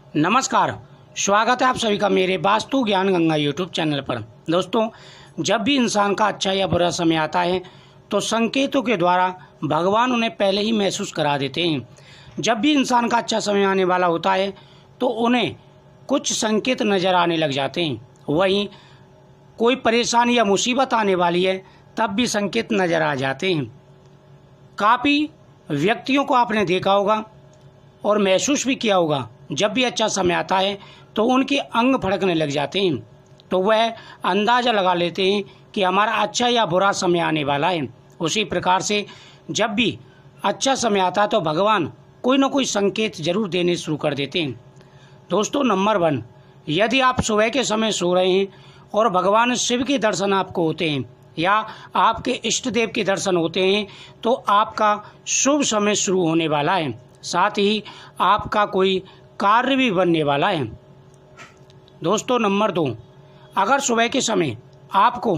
नमस्कार, स्वागत है आप सभी का मेरे वास्तु ज्ञान गंगा यूट्यूब चैनल पर। दोस्तों, जब भी इंसान का अच्छा या बुरा समय आता है तो संकेतों के द्वारा भगवान उन्हें पहले ही महसूस करा देते हैं। जब भी इंसान का अच्छा समय आने वाला होता है तो उन्हें कुछ संकेत नज़र आने लग जाते हैं। वहीं कोई परेशानी या मुसीबत आने वाली है तब भी संकेत नज़र आ जाते हैं। काफ़ी व्यक्तियों को आपने देखा होगा और महसूस भी किया होगा, जब भी अच्छा समय आता है तो उनके अंग फड़कने लग जाते हैं, तो वह अंदाज़ा लगा लेते हैं कि हमारा अच्छा या बुरा समय आने वाला है। उसी प्रकार से जब भी अच्छा समय आता है तो भगवान कोई ना कोई संकेत जरूर देने शुरू कर देते हैं। दोस्तों, नंबर 1, यदि आप सुबह के समय सो रहे हैं और भगवान शिव के दर्शन आपको होते हैं या आपके इष्ट देव के दर्शन होते हैं तो आपका शुभ समय शुरू होने वाला है। साथ ही आपका कोई कार्य भी बनने वाला है। दोस्तों, नंबर 2, अगर सुबह के समय आपको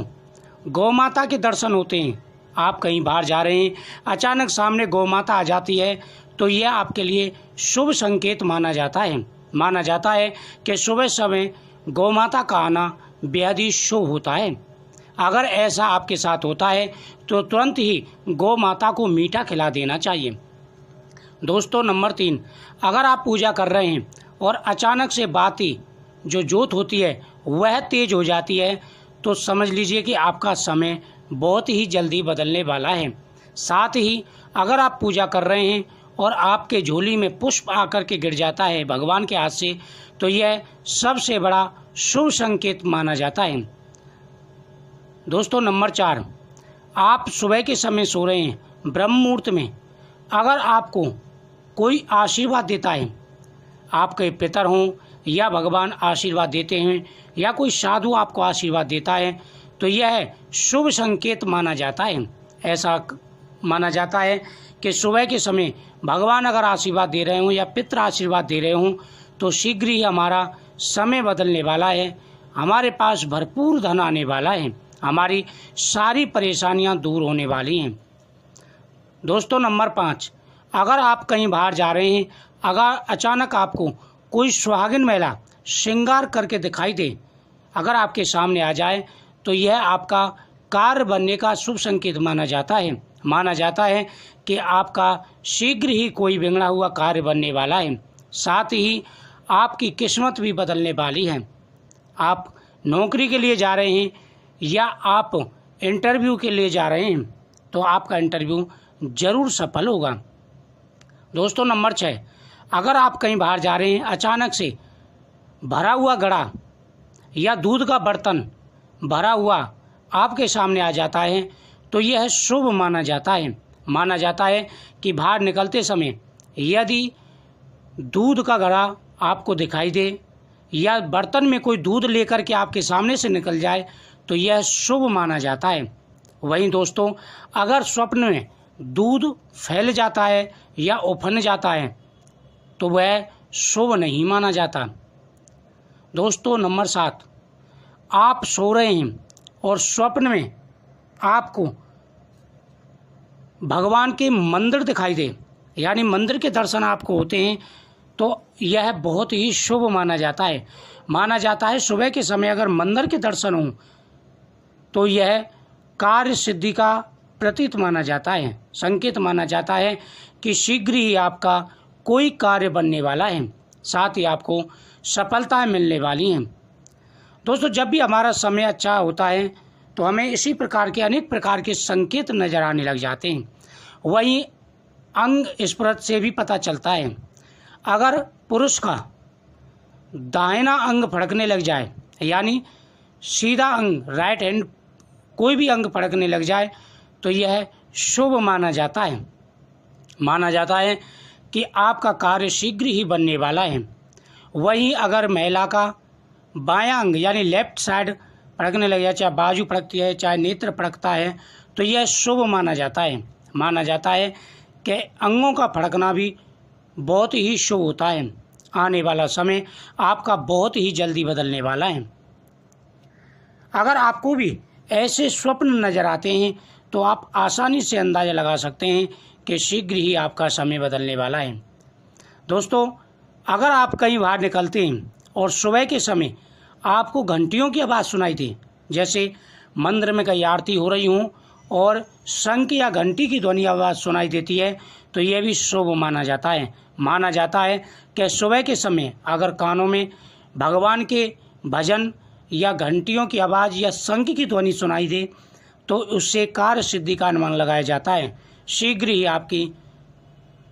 गौ माता के दर्शन होते हैं, आप कहीं बाहर जा रहे हैं, अचानक सामने गौ माता आ जाती है तो यह आपके लिए शुभ संकेत माना जाता है। माना जाता है कि सुबह समय गौ माता का आना बेहद ही शुभ होता है। अगर ऐसा आपके साथ होता है तो तुरंत ही गौ माता को मीठा खिला देना चाहिए। दोस्तों, नंबर 3, अगर आप पूजा कर रहे हैं और अचानक से बाती जो जोत होती है वह तेज हो जाती है तो समझ लीजिए कि आपका समय बहुत ही जल्दी बदलने वाला है। साथ ही अगर आप पूजा कर रहे हैं और आपके झोली में पुष्प आकर के गिर जाता है भगवान के हाथ से तो यह सबसे बड़ा शुभ संकेत माना जाता है। दोस्तों, नंबर 4, आप सुबह के समय सो रहे हैं, ब्रह्म मुहूर्त में अगर आपको कोई आशीर्वाद देता है, आपके पितर हों या भगवान आशीर्वाद देते हैं या कोई साधु आपको आशीर्वाद देता है तो यह शुभ संकेत माना जाता है। ऐसा माना जाता है कि सुबह के समय भगवान अगर आशीर्वाद दे रहे हों या पितर आशीर्वाद दे रहे हों तो शीघ्र ही हमारा समय बदलने वाला है, हमारे पास भरपूर धन आने वाला है, हमारी सारी परेशानियां दूर होने वाली हैं। दोस्तों, नंबर 5, अगर आप कहीं बाहर जा रहे हैं, अगर अचानक आपको कोई सुहागिन महिला श्रृंगार करके दिखाई दे, अगर आपके सामने आ जाए तो यह आपका कार्य बनने का शुभ संकेत माना जाता है। माना जाता है कि आपका शीघ्र ही कोई बिगड़ा हुआ कार्य बनने वाला है। साथ ही आपकी किस्मत भी बदलने वाली है। आप नौकरी के लिए जा रहे हैं या आप इंटरव्यू के लिए जा रहे हैं तो आपका इंटरव्यू जरूर सफल होगा। दोस्तों, नंबर 6, अगर आप कहीं बाहर जा रहे हैं, अचानक से भरा हुआ घड़ा या दूध का बर्तन भरा हुआ आपके सामने आ जाता है तो यह शुभ माना जाता है। माना जाता है कि बाहर निकलते समय यदि दूध का घड़ा आपको दिखाई दे या बर्तन में कोई दूध लेकर के आपके सामने से निकल जाए तो यह शुभ माना जाता है। वहीं दोस्तों, अगर स्वप्न में दूध फैल जाता है या उफन जाता है तो वह शुभ नहीं माना जाता। दोस्तों, नंबर 7, आप सो रहे हैं और स्वप्न में आपको भगवान के मंदिर दिखाई दे यानी मंदिर के दर्शन आपको होते हैं तो यह बहुत ही शुभ माना जाता है। माना जाता है सुबह के समय अगर मंदिर के दर्शन हों तो यह कार्य सिद्धि का प्रतीत माना जाता है, संकेत माना जाता है कि शीघ्र ही आपका कोई कार्य बनने वाला है, साथ ही आपको सफलताएं मिलने वाली हैं। दोस्तों, जब भी हमारा समय अच्छा होता है तो हमें इसी प्रकार के अनेक प्रकार के संकेत नज़र आने लग जाते हैं। वहीं अंग स्पर्श से भी पता चलता है। अगर पुरुष का दाहिना अंग फड़कने लग जाए यानी सीधा अंग, राइट हैंड, कोई भी अंग फड़कने लग जाए तो यह शुभ माना जाता है। माना जाता है कि आपका कार्य शीघ्र ही बनने वाला है। वहीं अगर महिला का बायां अंग यानी लेफ्ट साइड फड़कने लग जाए, चाहे बाजू फड़कती है चाहे नेत्र फड़कता है तो यह शुभ माना जाता है। माना जाता है कि अंगों का फड़कना भी बहुत ही शुभ होता है। आने वाला समय आपका बहुत ही जल्दी बदलने वाला है। अगर आपको भी ऐसे स्वप्न नज़र आते हैं तो आप आसानी से अंदाज़ा लगा सकते हैं कि शीघ्र ही आपका समय बदलने वाला है। दोस्तों, अगर आप कहीं बाहर निकलते हैं और सुबह के समय आपको घंटियों की आवाज़ सुनाई दे, जैसे मंदिर में कहीं आरती हो रही हो और शंख या घंटी की ध्वनि आवाज़ सुनाई देती है, तो यह भी शुभ माना जाता है। माना जाता है कि सुबह के समय अगर कानों में भगवान के भजन या घंटियों की आवाज़ या शंख की ध्वनि सुनाई दे तो उससे कार्य सिद्धि का अनुमान लगाया जाता है। शीघ्र ही आपकी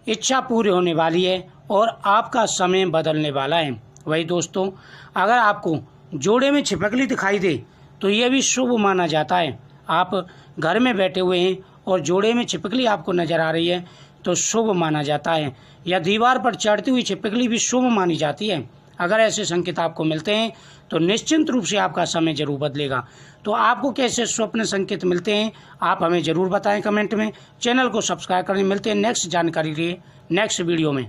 इच्छा पूरी होने वाली है और आपका समय बदलने वाला है। वही दोस्तों, अगर आपको जोड़े में छिपकली दिखाई दे तो यह भी शुभ माना जाता है। आप घर में बैठे हुए हैं और जोड़े में छिपकली आपको नज़र आ रही है तो शुभ माना जाता है। या दीवार पर चढ़ती हुई छिपकली भी शुभ मानी जाती है। अगर ऐसे संकेत आपको मिलते हैं तो निश्चिंत रूप से आपका समय जरूर बदलेगा। तो आपको कैसे स्वप्न संकेत मिलते हैं आप हमें ज़रूर बताएं कमेंट में। चैनल को सब्सक्राइब करें। मिलते हैं नेक्स्ट जानकारी के लिए नेक्स्ट वीडियो में।